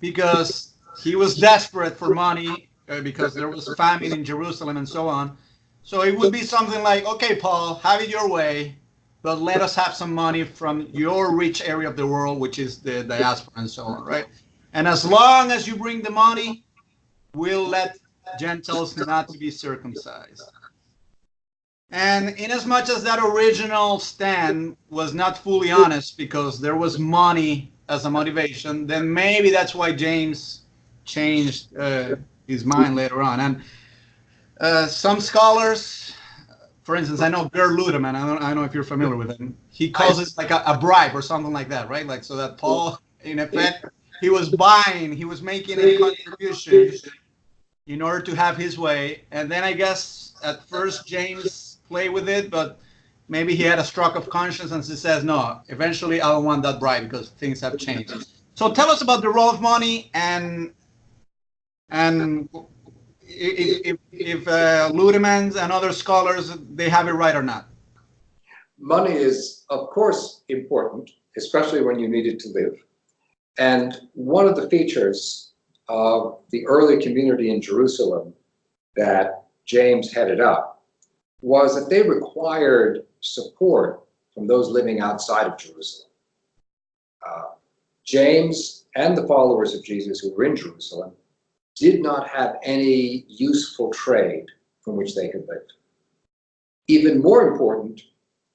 because he was desperate for money because there was famine in Jerusalem and so on. So it would be something like, okay, Paul, have it your way. but let us have some money from your rich area of the world, which is the diaspora and so on, right? And as long as you bring the money, we'll let Gentiles not to be circumcised. And inasmuch as that original stand was not fully honest because there was money as a motivation, then maybe that's why James changed his mind later on. And some scholars, for instance, I know Ger Ludeman, I don't know if you're familiar with him, he calls it like a bribe or something like that, right? Like, so that Paul, in effect, he was making a contribution in order to have his way. And then I guess at first James played with it, but maybe he had a stroke of conscience and he says, no, eventually I don't want that bribe because things have changed. So tell us about the role of money and if Ludemans and other scholars, they have it right or not. Money is, of course, important, especially when you need it to live. And one of the features of the early community in Jerusalem that James headed up was that they required support from those living outside of Jerusalem. James and the followers of Jesus who were in Jerusalem did not have any useful trade from which they could live. Even more important,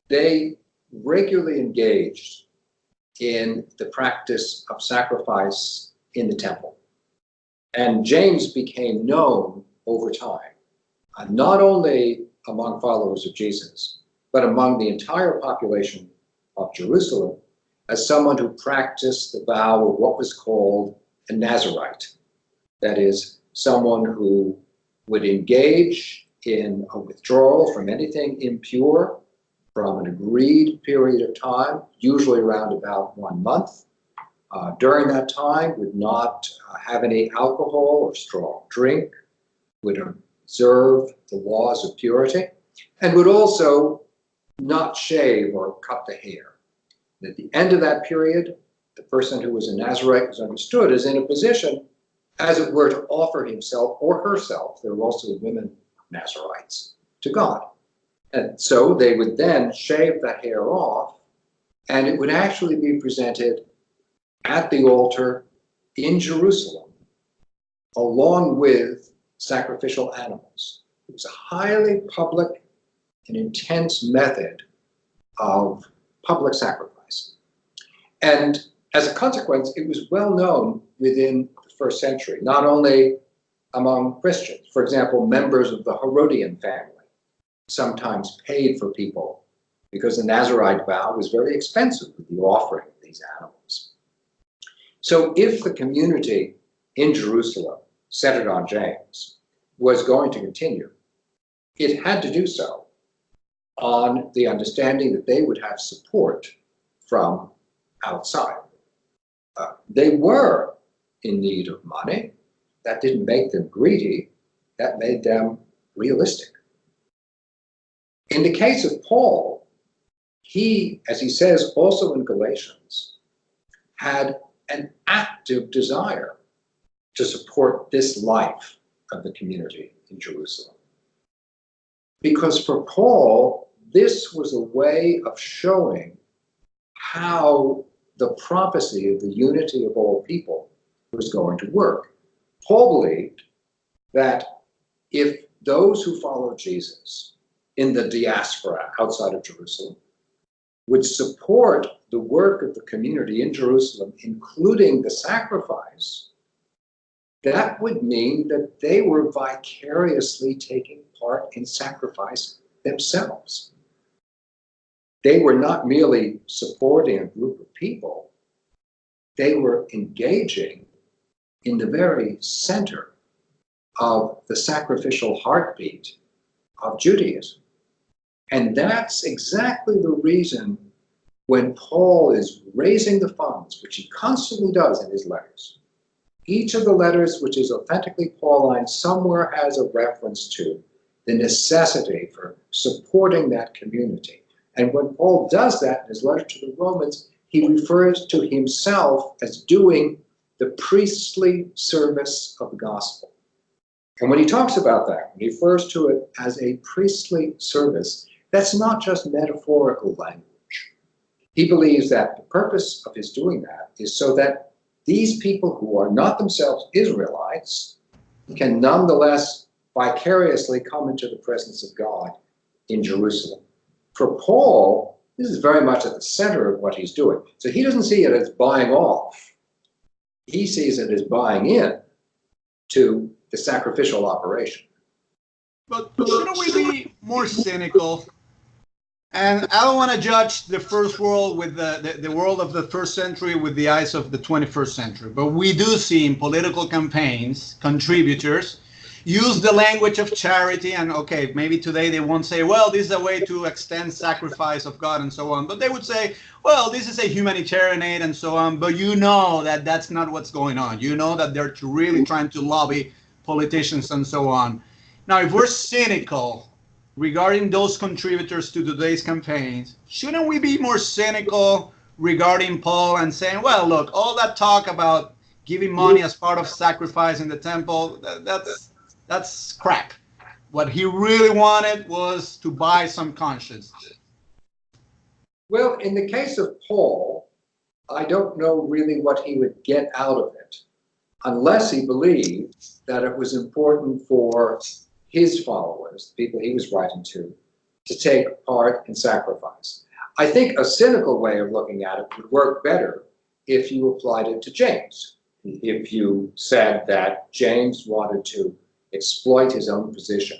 they regularly engaged in the practice of sacrifice in the temple. And James became known over time, not only among followers of Jesus, but among the entire population of Jerusalem as someone who practiced the vow of what was called a Nazirite. That is, someone who would engage in a withdrawal from anything impure from an agreed period of time, usually around about 1 month. During that time, would not have any alcohol or strong drink, would observe the laws of purity, and would also not shave or cut the hair. And at the end of that period, the person who was a Nazirite was understood as in a position, as it were, to offer himself or herself, there were also women Nazirites, to God. And so they would then shave the hair off, and it would actually be presented at the altar in Jerusalem, along with sacrificial animals. It was a highly public and intense method of public sacrifice. And as a consequence, it was well known within the first century, not only among Christians. For example, members of the Herodian family sometimes paid for people because the Nazirite vow was very expensive with the offering of these animals. So if the community in Jerusalem, centered on James, was going to continue, it had to do so on the understanding that they would have support from outside. They were in need of money. That didn't make them greedy. That made them realistic. In the case of Paul, he, as he says also in Galatians, had an active desire to support this life of the community in Jerusalem. Because for Paul, this was a way of showing how the prophecy of the unity of all people was going to work. Paul believed that if those who followed Jesus in the diaspora outside of Jerusalem would support the work of the community in Jerusalem, including the sacrifice, that would mean that they were vicariously taking part in sacrifice themselves. They were not merely supporting a group of people, they were engaging in the very center of the sacrificial heartbeat of Judaism. And that's exactly the reason when Paul is raising the funds, which he constantly does in his letters, each of the letters which is authentically Pauline somewhere has a reference to the necessity for supporting that community. And when Paul does that in his letter to the Romans, he refers to himself as doing the priestly service of the gospel. And when he talks about that, when he refers to it as a priestly service, that's not just metaphorical language. He believes that the purpose of his doing that is so that these people who are not themselves Israelites can nonetheless vicariously come into the presence of God in Jerusalem. For Paul, this is very much at the center of what he's doing. So he doesn't see it as buying off. He sees it as buying in to the sacrificial operation. But shouldn't we be more cynical? And I don't want to judge the first world with the world of the first century with the eyes of the 21st century. But we do see in political campaigns, contributors use the language of charity. And okay, maybe today they won't say, well, this is a way to extend sacrifice of God and so on. But they would say, well, this is a humanitarian aid and so on. But you know that that's not what's going on. You know that they're really trying to lobby politicians and so on. Now, if we're cynical regarding those contributors to today's campaigns, shouldn't we be more cynical regarding Paul and saying, well, look, all that talk about giving money as part of sacrifice in the temple, that's crap. What he really wanted was to buy some conscience. Well, in the case of Paul, I don't know really what he would get out of it, unless he believed that it was important for his followers, the people he was writing to take part in sacrifice. I think a cynical way of looking at it would work better if you applied it to James. If you said that James wanted to exploit his own position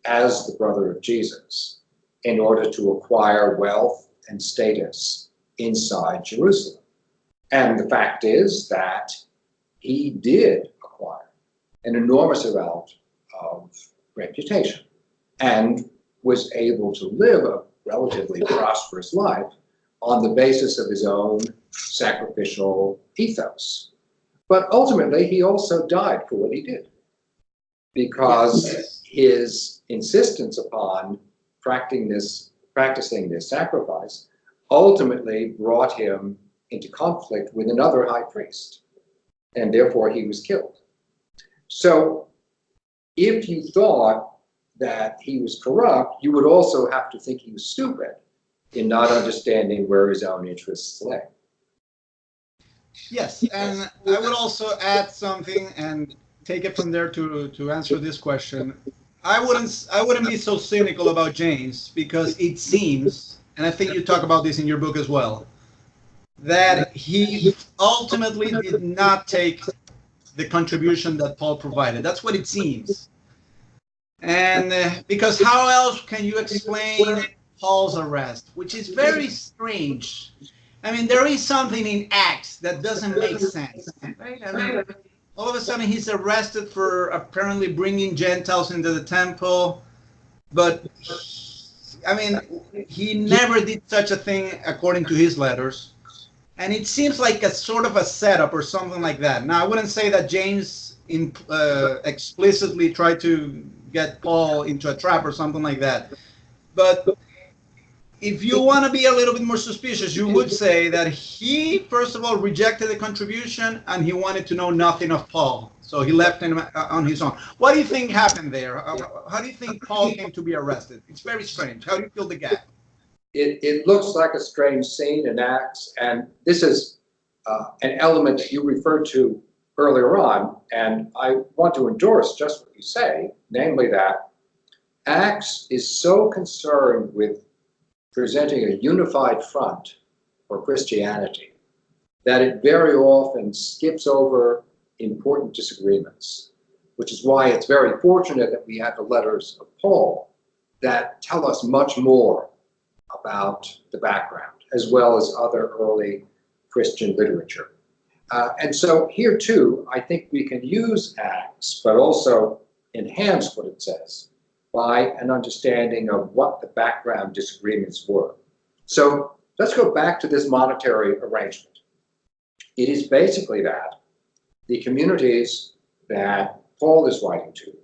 as the brother of Jesus in order to acquire wealth and status inside Jerusalem. And the fact is that he did acquire an enormous amount of reputation and was able to live a relatively prosperous life on the basis of his own sacrificial ethos. But ultimately, he also died for what he did, because his insistence upon practicing this sacrifice ultimately brought him into conflict with another high priest, and therefore he was killed. So if you thought that he was corrupt, you would also have to think he was stupid in not understanding where his own interests lay. Yes, and I would also add something and take it from there to answer this question. I wouldn't be so cynical about James, because it seems, and I think you talk about this in your book as well, that he ultimately did not take the contribution that Paul provided. That's what it seems. And because how else can you explain Paul's arrest, which is very strange? I mean, there is something in Acts that doesn't make sense, right? I mean, all of a sudden he's arrested for apparently bringing Gentiles into the temple, but I mean, he never did such a thing according to his letters. And it seems like a sort of a setup or something like that. Now, I wouldn't say that James explicitly tried to get Paul into a trap or something like that. But if you want to be a little bit more suspicious, you would say that he, first of all, rejected the contribution and he wanted to know nothing of Paul. So he left him on his own. What do you think happened there? How do you think Paul came to be arrested? It's very strange. How do you fill the gap? It looks like a strange scene in Acts, and this is an element that you referred to earlier on, and I want to endorse just what you say, namely that Acts is so concerned with presenting a unified front for Christianity that it very often skips over important disagreements, which is why it's very fortunate that we have the letters of Paul that tell us much more about the background, as well as other early Christian literature. And so here too, I think we can use Acts, but also enhance what it says by an understanding of what the background disagreements were. So let's go back to this monetary arrangement. It is basically that the communities that Paul is writing to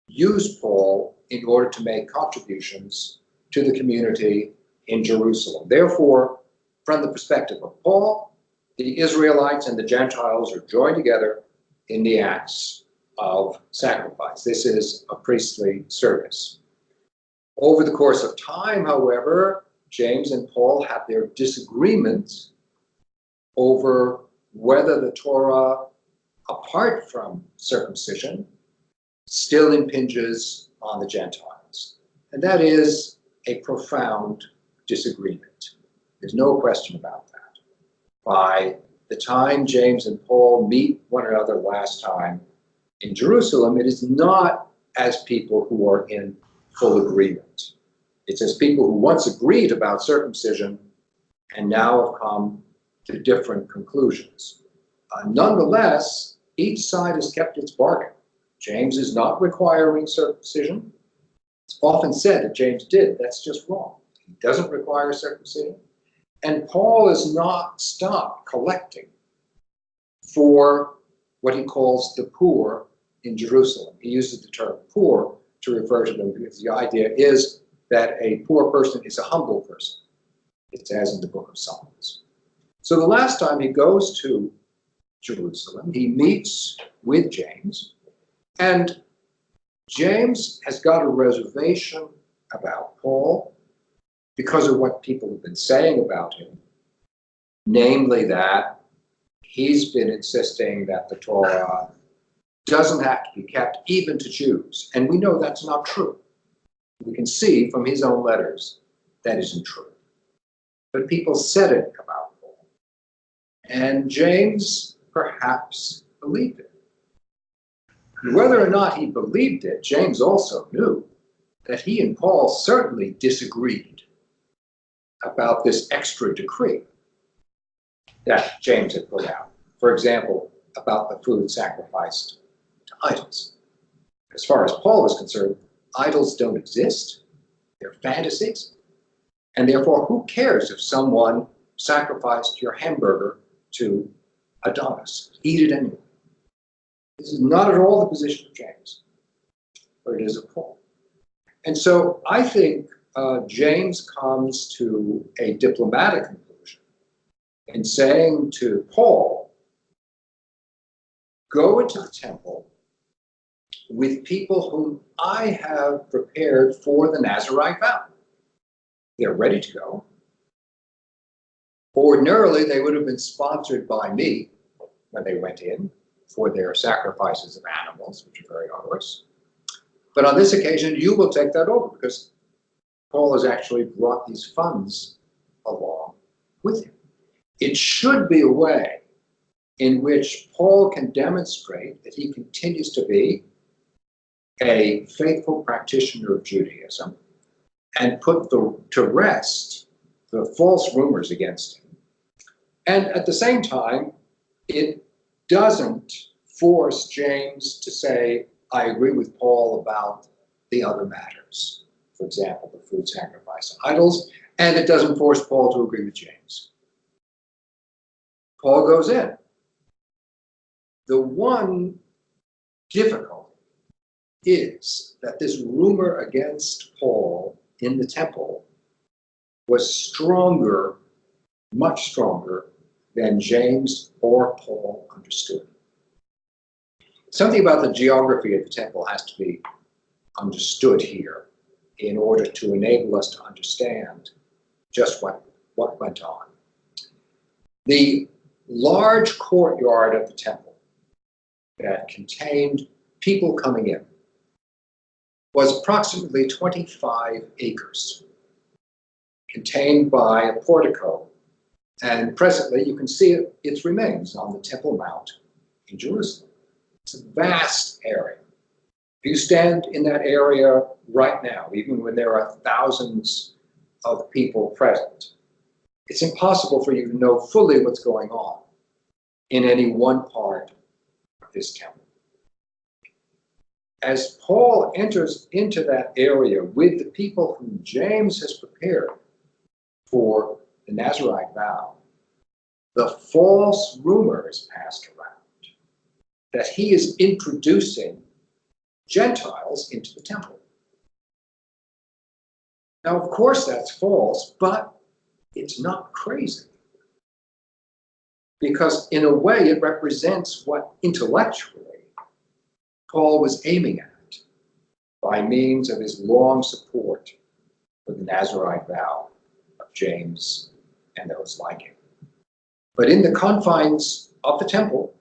use Paul in order to make contributions to the community in Jerusalem. Therefore, from the perspective of Paul, the Israelites and the Gentiles are joined together in the acts of sacrifice. This is a priestly service. Over the course of time, however, James and Paul have their disagreements over whether the Torah, apart from circumcision, still impinges on the Gentiles. And that is a profound disagreement. There's no question about that. By the time James and Paul meet one another last time in Jerusalem, it is not as people who are in full agreement. It's as people who once agreed about circumcision and now have come to different conclusions. Nonetheless, each side has kept its bargain. James is not requiring circumcision. It's often said that James did. That's just wrong. He doesn't require circumcision. And Paul is not stopped collecting for what he calls the poor in Jerusalem. He uses the term poor to refer to them because the idea is that a poor person is a humble person. It's as in the book of Psalms. So the last time he goes to Jerusalem, he meets with James, and James has got a reservation about Paul because of what people have been saying about him, namely that he's been insisting that the Torah doesn't have to be kept even to Jews. And we know that's not true. We can see from his own letters that isn't true. But people said it about Paul. And James perhaps believed it. Whether or not he believed it, James also knew that he and Paul certainly disagreed about this extra decree that James had put out. For example, about the food sacrificed to idols. As far as Paul is concerned, idols don't exist. They're fantasies. And therefore, who cares if someone sacrificed your hamburger to Adonis? Eat it anyway. This is not at all the position of James, but it is of Paul. And so I think James comes to a diplomatic conclusion in saying to Paul, go into the temple with people whom I have prepared for the Nazirite vow. They're ready to go. Ordinarily, they would have been sponsored by me when they went in for their sacrifices of animals, which are very onerous. But on this occasion, you will take that over because Paul has actually brought these funds along with him. It should be a way in which Paul can demonstrate that he continues to be a faithful practitioner of Judaism and put to rest the false rumors against him. And at the same time, it doesn't force James to say, I agree with Paul about the other matters. For example, the food sacrifice of idols, and it doesn't force Paul to agree with James. Paul goes in. The one difficulty is that this rumor against Paul in the temple was stronger, much stronger than James or Paul understood. Something about the geography of the temple has to be understood here in order to enable us to understand just what went on. The large courtyard of the temple that contained people coming in was approximately 25 acres, contained by a portico, and presently you can see its remains on the Temple Mount in Jerusalem. It's a vast area. If you stand in that area right now, even when there are thousands of people present, it's impossible for you to know fully what's going on in any one part of this temple. As Paul enters into that area with the people whom James has prepared for the Nazirite vow, the false rumor is passed around that he is introducing Gentiles into the temple. Now, of course, that's false, but it's not crazy. Because in a way, it represents what intellectually Paul was aiming at by means of his long support for the Nazirite vow of James and those like him. But in the confines of the temple,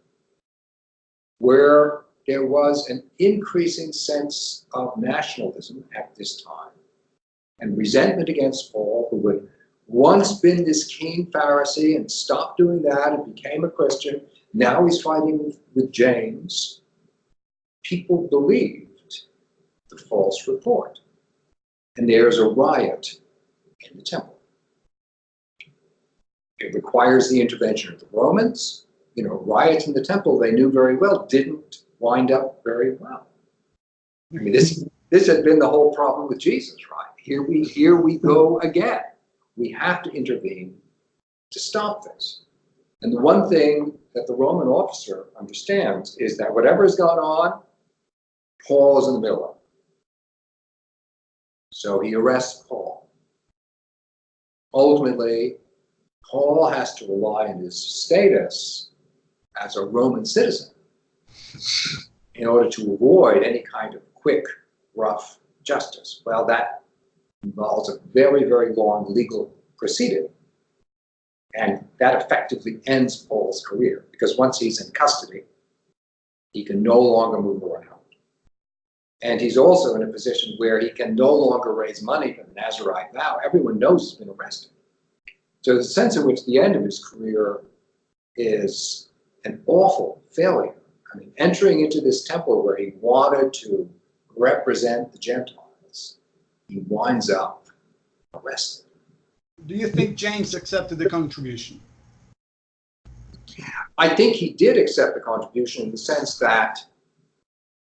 where there was an increasing sense of nationalism at this time and resentment against Paul, who had once been this keen Pharisee and stopped doing that and became a Christian, now he's fighting with James, people believed the false report. And there's a riot in the temple. It requires the intervention of the Romans. Riot in the temple, they knew very well, didn't wind up very well. I mean, this had been the whole problem with Jesus, right? Here we go again. We have to intervene to stop this. And the one thing that the Roman officer understands is that whatever has gone on, Paul is in the middle of it. So he arrests Paul. Ultimately, Paul has to rely on his status as a Roman citizen in order to avoid any kind of quick, rough justice. Well, that involves a very, very long legal proceeding. And that effectively ends Paul's career, because once he's in custody, he can no longer move around. And he's also in a position where he can no longer raise money for the Nazirite vow. Everyone knows he's been arrested. So there's a sense in which the end of his career is an awful failure. I mean, entering into this temple where he wanted to represent the Gentiles, he winds up arrested. Do you think James accepted the contribution? I think he did accept the contribution in the sense that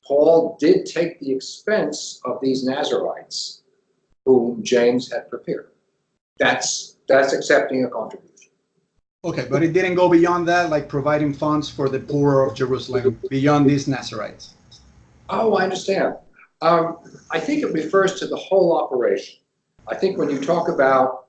Paul did take the expense of these Nazirites whom James had prepared. That's accepting a contribution. Okay, but it didn't go beyond that, like providing funds for the poor of Jerusalem, beyond these Nazirites. Oh, I understand. I think it refers to the whole operation. I think when you talk about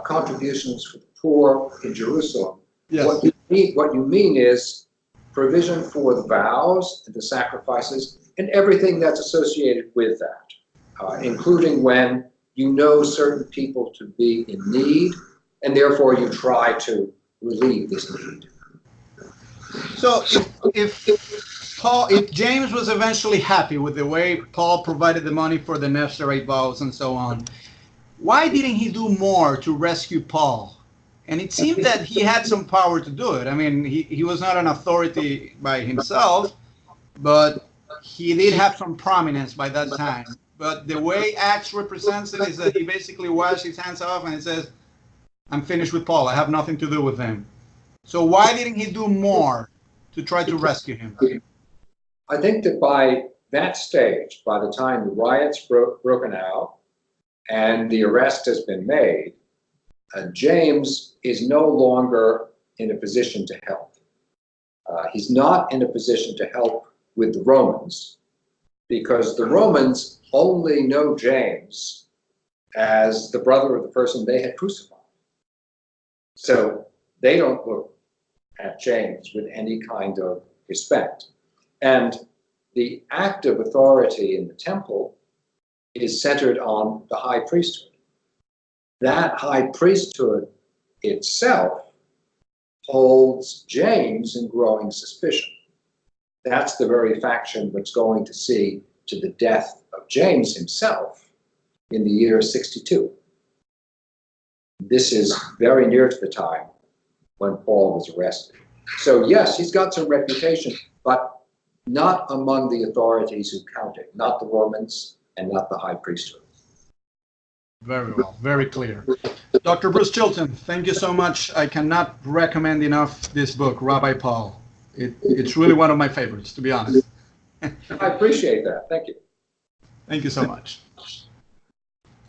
contributions for the poor in Jerusalem, yes, what you mean is provision for the vows and the sacrifices and everything that's associated with that, including when you know certain people to be in need, and therefore you try to relieve this need. So if James was eventually happy with the way Paul provided the money for the Nazirite vows and so on, why didn't he do more to rescue Paul? And it seemed that he had some power to do it. I mean, he was not an authority by himself, but he did have some prominence by that time. But the way Acts represents it is that he basically washed his hands off and he says, I'm finished with Paul. I have nothing to do with him. So why didn't he do more to try to rescue him? I think that by that stage, by the time the riots broken out and the arrest has been made, James is no longer in a position to help. He's not in a position to help with the Romans, because the Romans only know James as the brother of the person they had crucified. So they don't look at James with any kind of respect. And the active authority in the temple is centered on the high priesthood. That high priesthood itself holds James in growing suspicion. That's the very faction that's going to see to the death of James himself in the year 62. This is very near to the time when Paul was arrested. So yes, he's got some reputation, but not among the authorities who counted, not the Romans and not the high priesthood. Very well, very clear. Dr. Bruce Chilton, thank you so much. I cannot recommend enough this book, Rabbi Paul. It's really one of my favorites, to be honest. I appreciate that. Thank you. Thank you so much.